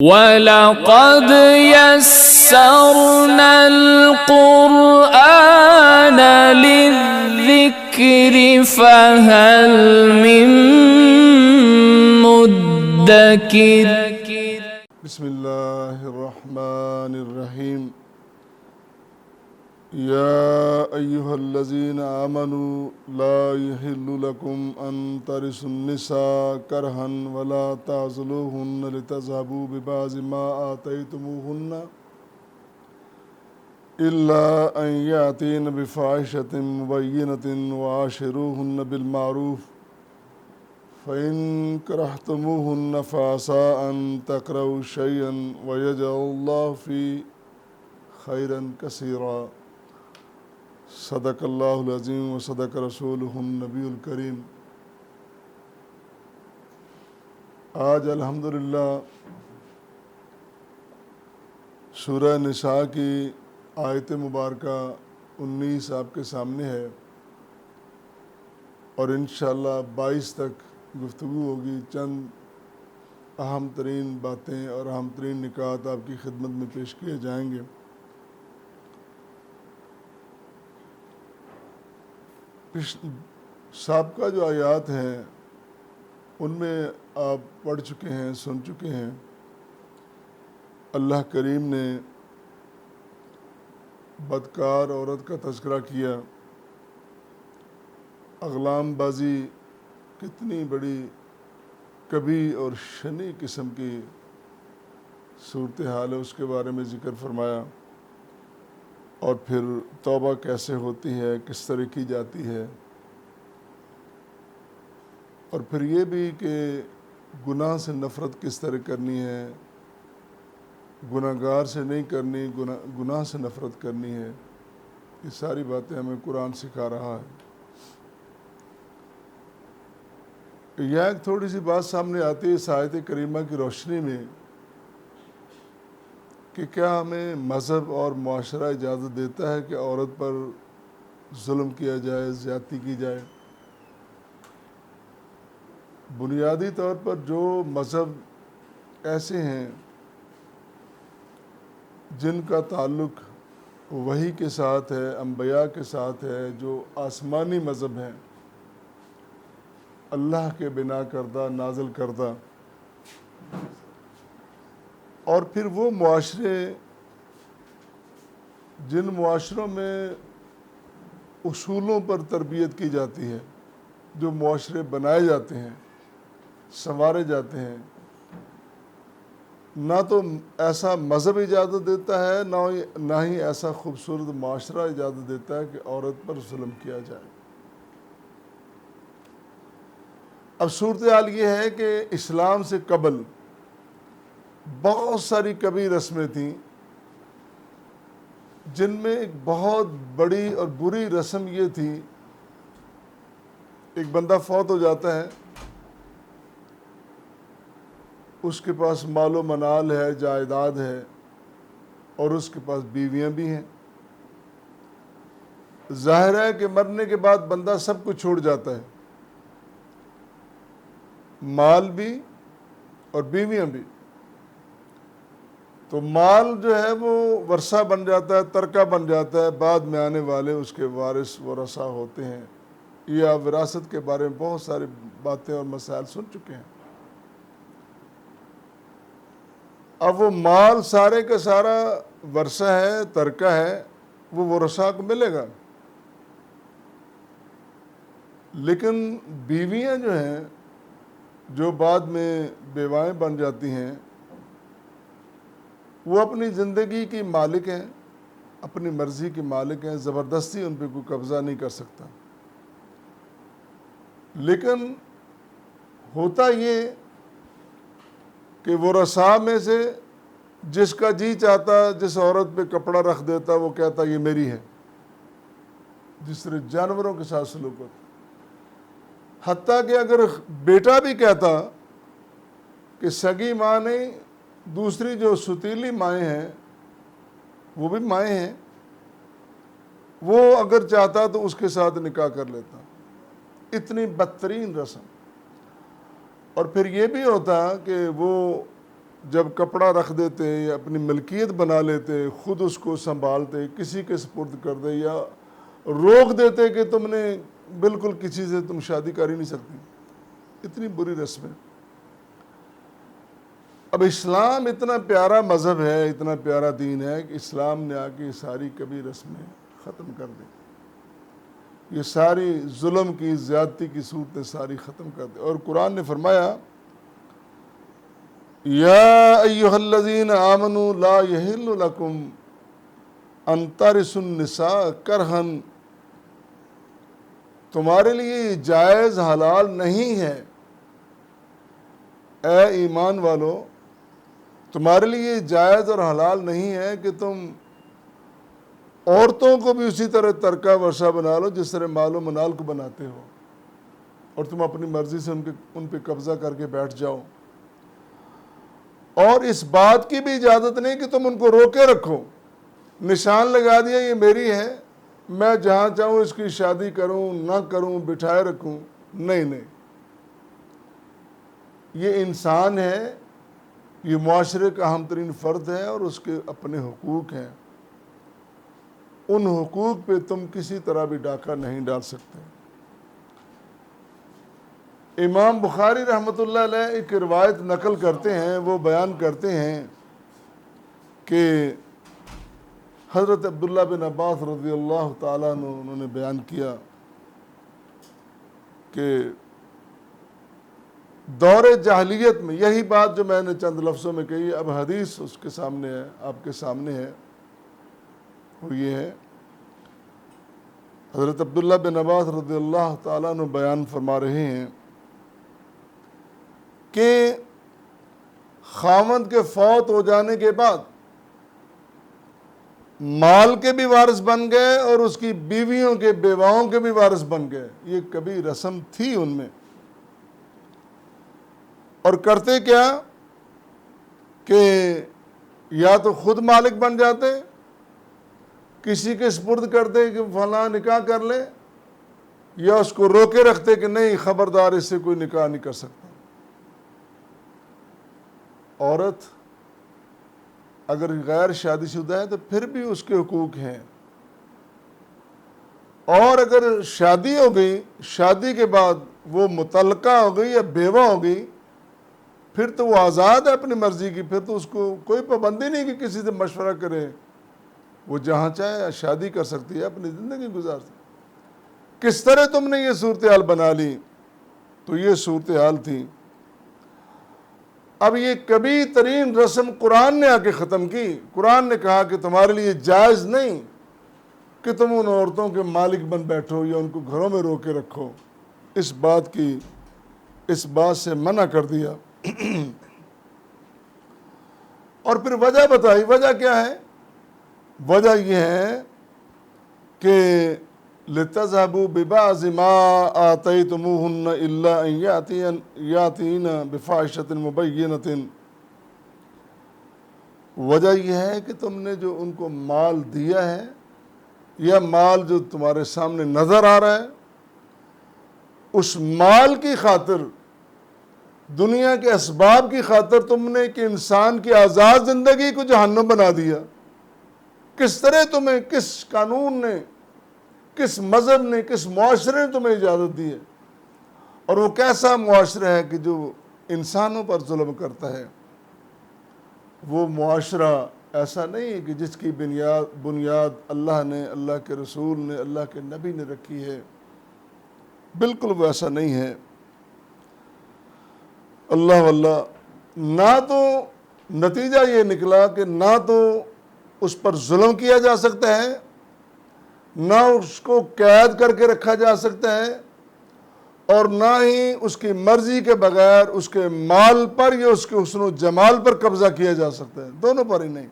وَلَقَدْ يَسَّرْنَا الْقُرْآنَ لِلذِّكْرِ فَهَلْ مِن مُّدَّكِرٍ بسم الله الرحمن الرحيم يا أيها الذين آمنوا لا يحل لكم أن ترثوا النساء كرها ولا تعضلوهن لتذهبوا ببعض ما آتيتموهن إلا أن يأتين بفاحشة مبينة وعاشروهن بالمعروف فإن كرهتموهن فعسى أن تكرهوا شيئا ويجعل الله فيه خيرا كثيرا صدق اللہ العظیم و صدق رسولہ النبی الکریم۔ آج الحمدللہ سورہ نساء کی آیت مبارکہ 19 آپ کے سامنے ہے اور انشاءاللہ 22 تک گفتگو ہوگی۔ چند اہم ترین باتیں اور اہم ترین نکات آپ کی خدمت میں پیش کیے جائیں گے۔ سابقہ جو آیات ہیں ان میں آپ پڑھ چکے ہیں، سن چکے ہیں۔ اللہ کریم نے بدکار عورت کا تذکرہ کیا، اغلام بازی کتنی بڑی کبھی اور شنی قسم کی صورتحال ہے اس کے بارے میں ذکر فرمایا، اور پھر توبہ کیسے ہوتی ہے، کس طرح کی جاتی ہے، اور پھر یہ بھی کہ گناہ سے نفرت کس طرح کرنی ہے، گناہ گار سے نہیں کرنی، گناہ سے نفرت کرنی ہے۔ یہ ساری باتیں ہمیں قرآن سکھا رہا ہے۔ یہاں ایک تھوڑی سی بات سامنے آتی ہے اس آیت کریمہ کی روشنی میں کہ کیا ہمیں مذہب اور معاشرہ اجازت دیتا ہے کہ عورت پر ظلم کیا جائے، زیادتی کی جائے؟ بنیادی طور پر جو مذہب ایسے ہیں جن کا تعلق وحی کے ساتھ ہے، انبیاء کے ساتھ ہے، جو آسمانی مذہب ہیں، اللہ کے بنا کردہ، نازل کردہ، اور پھر وہ معاشرے جن معاشروں میں اصولوں پر تربیت کی جاتی ہے، جو معاشرے بنائے جاتے ہیں، سنوارے جاتے ہیں، نہ تو ایسا مذہب اجازت دیتا ہے، نہ ہی ایسا خوبصورت معاشرہ اجازت دیتا ہے کہ عورت پر ظلم کیا جائے۔ اب صورتحال یہ ہے کہ اسلام سے قبل بہت ساری کبھی رسمیں تھیں، جن میں ایک بہت بڑی اور بری رسم یہ تھی، ایک بندہ فوت ہو جاتا ہے، اس کے پاس مال و منال ہے، جائیداد ہے، اور اس کے پاس بیویاں بھی ہیں۔ ظاہر ہے کہ مرنے کے بعد بندہ سب کچھ چھوڑ جاتا ہے، مال بھی اور بیویاں بھی۔ تو مال جو ہے وہ ورثہ بن جاتا ہے، ترکہ بن جاتا ہے، بعد میں آنے والے اس کے وارث ورثہ ہوتے ہیں۔ یہ آپ وراثت کے بارے میں بہت ساری باتیں اور مسائل سن چکے ہیں۔ اب وہ مال سارے کا سارا ورثہ ہے، ترکہ ہے، وہ ورثہ کو ملے گا، لیکن بیویاں جو ہیں، جو بعد میں بیوائیں بن جاتی ہیں، وہ اپنی زندگی کی مالک ہیں، اپنی مرضی کی مالک ہیں، زبردستی ان پہ کوئی قبضہ نہیں کر سکتا۔ لیکن ہوتا یہ کہ ورثاء میں سے جس کا جی چاہتا، جس عورت پہ کپڑا رکھ دیتا، وہ کہتا یہ میری ہے، جس طرح جانوروں کے ساتھ سلوک ہوتا۔ حتیٰ کہ اگر بیٹا بھی کہتا کہ سگی ماں نہیں، دوسری جو ستیلی مائیں ہیں وہ بھی مائیں ہیں، وہ اگر چاہتا تو اس کے ساتھ نکاح کر لیتا۔ اتنی بدترین رسم۔ اور پھر یہ بھی ہوتا کہ وہ جب کپڑا رکھ دیتے یا اپنی ملکیت بنا لیتے، خود اس کو سنبھالتے، کسی کے سپرد کر دے یا روک دیتے کہ تم نے بالکل کسی سے تم شادی کر ہی نہیں سکتی، اتنی بری رسمیں۔ اب اسلام اتنا پیارا مذہب ہے، اتنا پیارا دین ہے کہ اسلام نے آ کے یہ ساری کبھی رسمیں ختم کر دی، یہ ساری ظلم کی، زیادتی کی صورتیں ساری ختم کر دی۔ اور قرآن نے فرمایا یا ایھا الذین آمنوا لا یحل لکم ان ترثوا النساء کرہا، تمہارے لیے جائز حلال نہیں ہے اے ایمان والو، تمہارے لیے جائز اور حلال نہیں ہے کہ تم عورتوں کو بھی اسی طرح ترکہ ورشہ بنا لو جس طرح مال و منال کو بناتے ہو، اور تم اپنی مرضی سے ان پہ قبضہ کر کے بیٹھ جاؤ، اور اس بات کی بھی اجازت نہیں کہ تم ان کو روکے رکھو، نشان لگا دیا یہ میری ہے، میں جہاں چاہوں اس کی شادی کروں نہ کروں، بٹھائے رکھوں، نہیں، یہ انسان ہے، یہ معاشرے کا اہم ترین فرد ہے اور اس کے اپنے حقوق ہیں، ان حقوق پہ تم کسی طرح بھی ڈاکہ نہیں ڈال سکتے۔ امام بخاری رحمۃ اللہ علیہ ایک روایت نقل کرتے ہیں، وہ بیان کرتے ہیں کہ حضرت عبداللہ بن عباس رضی اللہ تعالیٰ عنہ انہوں نے بیان کیا کہ دور جاہلیت میں یہی بات جو میں نے چند لفظوں میں کہی، اب حدیث اس کے سامنے ہے، آپ کے سامنے ہے، وہ یہ ہے، حضرت عبداللہ بن عباس رضی اللہ تعالیٰ عنہ بیان فرما رہے ہیں کہ خاوند کے فوت ہو جانے کے بعد مال کے بھی وارث بن گئے اور اس کی بیویوں کے، بیواؤں کے بھی وارث بن گئے، یہ کبھی رسم تھی ان میں۔ اور کرتے کیا کہ یا تو خود مالک بن جاتے، کسی کے سپرد کرتے کہ فلاں نکاح کر لے، یا اس کو روکے رکھتے کہ نہیں خبردار اس سے کوئی نکاح نہیں کر سکتا۔ عورت اگر غیر شادی شدہ ہے تو پھر بھی اس کے حقوق ہیں، اور اگر شادی ہو گئی، شادی کے بعد وہ مطلقہ ہو گئی یا بیوہ ہو گئی، پھر تو وہ آزاد ہے اپنی مرضی کی، پھر تو اس کو کوئی پابندی نہیں کہ کسی سے مشورہ کرے، وہ جہاں چاہے شادی کر سکتی ہے، اپنی زندگی گزار سکتی۔ کس طرح تم نے یہ صورتحال بنا لی؟ تو یہ صورتحال تھی۔ اب یہ کبھی ترین رسم قرآن نے آ کے ختم کی۔ قرآن نے کہا کہ تمہارے لیے جائز نہیں کہ تم ان عورتوں کے مالک بن بیٹھو یا ان کو گھروں میں روکے رکھو، اس بات سے منع کر دیا۔ اور پھر وجہ بتائی، وجہ کیا ہے؟ وجہ یہ ہے کہ لِتَذْهَبُوا بِبَعْضِ مَا آتَيْتُمُوهُنَّ إِلَّا أَن يَأْتِينَ بِفَاحِشَةٍ مُبَيِّنَةٍ، وجہ یہ ہے کہ تم نے جو ان کو مال دیا ہے یا مال جو تمہارے سامنے نظر آ رہا ہے، اس مال کی خاطر، دنیا کے اسباب کی خاطر تم نے کہ انسان کی آزاد زندگی کو جہنم بنا دیا۔ کس طرح تمہیں، کس قانون نے، کس مذہب نے، کس معاشرے نے تمہیں اجازت دی ہے؟ اور وہ کیسا معاشرہ ہے کہ جو انسانوں پر ظلم کرتا ہے؟ وہ معاشرہ ایسا نہیں ہے کہ جس کی بنیاد اللہ نے، اللہ کے رسول نے، اللہ کے نبی نے رکھی ہے، بالکل وہ ایسا نہیں ہے۔ اللہ واللہ، نہ تو نتیجہ یہ نکلا کہ نہ تو اس پر ظلم کیا جا سکتا ہے، نہ اس کو قید کر کے رکھا جا سکتا ہے، اور نہ ہی اس کی مرضی کے بغیر اس کے مال پر یا اس کے حسن و جمال پر قبضہ کیا جا سکتا ہے، دونوں پر ہی نہیں۔